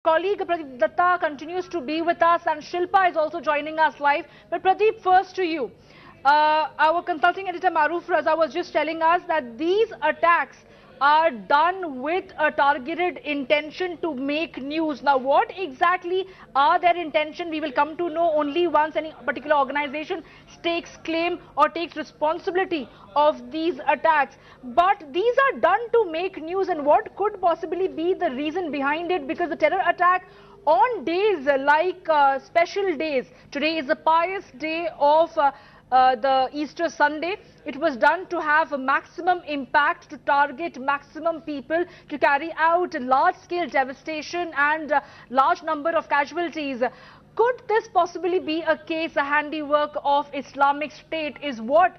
Colleague Pradeep Datta continues to be with us, and Shilpa is also joining us live. But Pradeep, first to you. Our consulting editor Maruf Raza was just telling us that these attacks are done with a targeted intention to make news. Now, what exactly are their intention? We will come to know only once any particular organization takes claim or takes responsibility of these attacks. But these are done to make news, and what could possibly be the reason behind it? Because the terror attack on days like special days, today is a pious day of the Easter Sunday. It was done to have a maximum impact, to target maximum people, to carry out large-scale devastation and large number of casualties. Could this possibly be a case, a handiwork of Islamic State, is what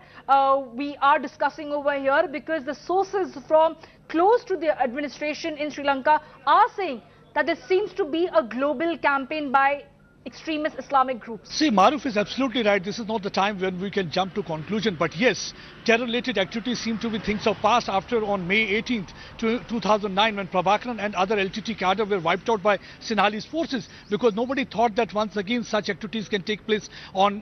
we are discussing over here, because the sources from close to the administration in Sri Lanka are saying that there seems to be a global campaign by extremist Islamic groups. See, Maruf is absolutely right. This is not the time when we can jump to conclusion. But yes, terror-related activities seem to be things of past after on May 18th, 2009, when Prabhakaran and other LTT cadre were wiped out by Sinhalese forces, because nobody thought that once again such activities can take place on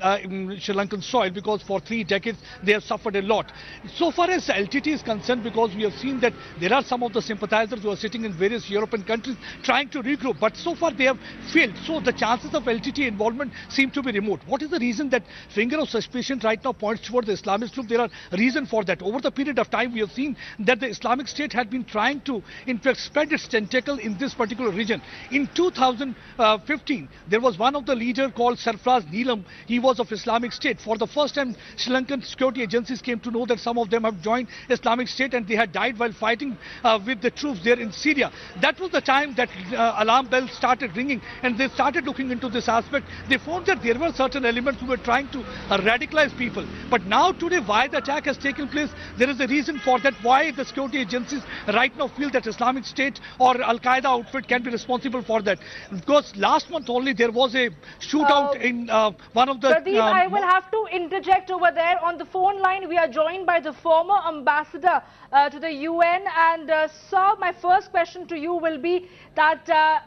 Sri Lankan soil, because for 3 decades they have suffered a lot. So far as the LTT is concerned, because we have seen that there are some of the sympathizers who are sitting in various European countries trying to regroup, but so far they have failed. So the chances of LTT involvement seem to be remote. What is the reason that finger of suspicion right now points towards the Islamist group? There are reasons for that. Over the period of time, we have seen that the Islamic State had been trying to, in fact, spread its tentacle in this particular region. In 2015, there was one of the leaders called Sarfraz Neelam. He was of Islamic State. For the first time, Sri Lankan security agencies came to know that some of them have joined Islamic State and they had died while fighting with the troops there in Syria. That was the time that alarm bells started ringing, and they started looking into this aspect. They found that there were certain elements who were trying to radicalize people. But now today, why the attack has taken place, there is a reason for that. Why the security agencies right now feel that Islamic State or Al-Qaeda outfit can be responsible for that. Because last month only there was a shootout in one of the... Pradeep, I will have to interject over there. On the phone line, we are joined by the former ambassador to the UN. And sir, my first question to you will be that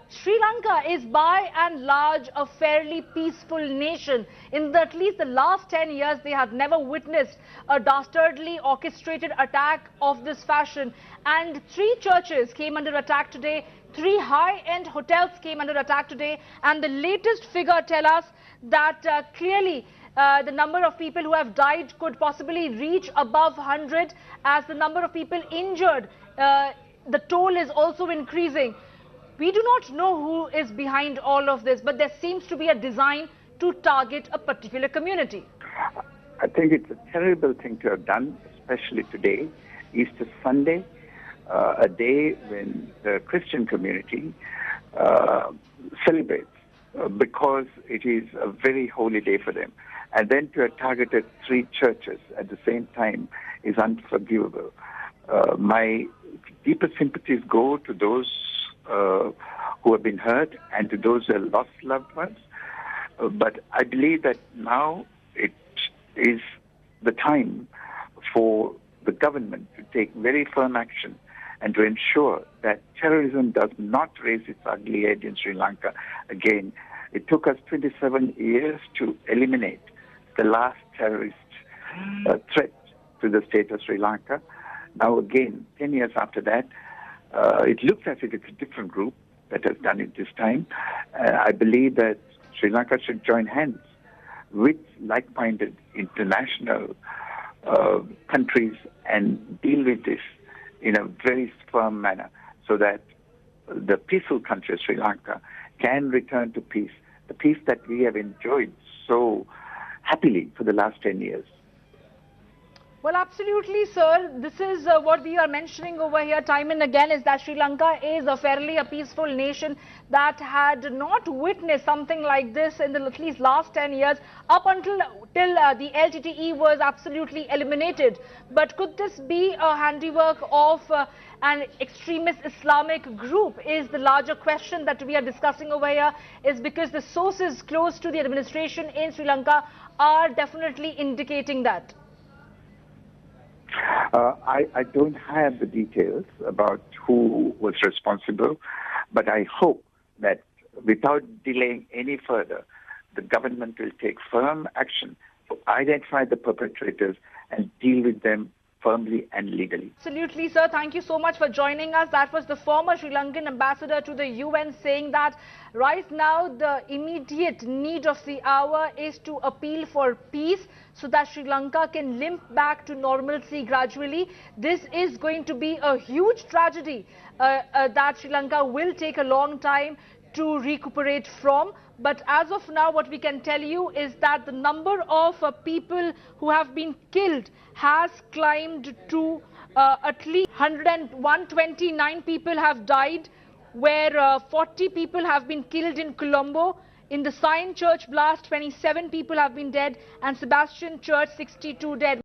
Sri Lanka is by and large a fairly peaceful nation. In at least the last 10 years, they have never witnessed a dastardly orchestrated attack of this fashion. And 3 churches came under attack today. 3 high-end hotels came under attack today. And the latest figure tell us that clearly the number of people who have died could possibly reach above 100. As the number of people injured, the toll is also increasing. We do not know who is behind all of this, but there seems to be a design to target a particular community. I think it's a terrible thing to have done, especially today, Easter Sunday, a day when the Christian community celebrates because it is a very holy day for them. And then to have targeted 3 churches at the same time is unforgivable. My deepest sympathies go to those who have been hurt and to those who have lost loved ones. But I believe that now it is the time for the government to take very firm action and to ensure that terrorism does not raise its ugly head in Sri Lanka again. It took us 27 years to eliminate the last terrorist threat to the state of Sri Lanka. Now again, 10 years after that, it looks as if it's a different group that has done it this time. I believe that Sri Lanka should join hands with like-minded international countries and deal with this in a very firm manner so that the peaceful country of Sri Lanka can return to peace, the peace that we have enjoyed so happily for the last 10 years. Well, absolutely, sir. This is what we are mentioning over here time and again, is that Sri Lanka is a fairly peaceful nation that had not witnessed something like this in the at least last 10 years, up until the LTTE was absolutely eliminated. But could this be a handiwork of an extremist Islamic group is the larger question that we are discussing over here, is because the sources close to the administration in Sri Lanka are definitely indicating that. I don't have the details about who was responsible, but I hope that without delaying any further, the government will take firm action to identify the perpetrators and deal with them firmly and legally. Absolutely, sir. Thank you so much for joining us. That was the former Sri Lankan ambassador to the UN saying that right now the immediate need of the hour is to appeal for peace so that Sri Lanka can limp back to normalcy gradually. This is going to be a huge tragedy that Sri Lanka will take a long time to recuperate from. But as of now, what we can tell you is that the number of people who have been killed has climbed to at least 129 people have died, where 40 people have been killed in Colombo. In the Sion Church blast, 27 people have been dead, and Sebastian Church, 62 dead.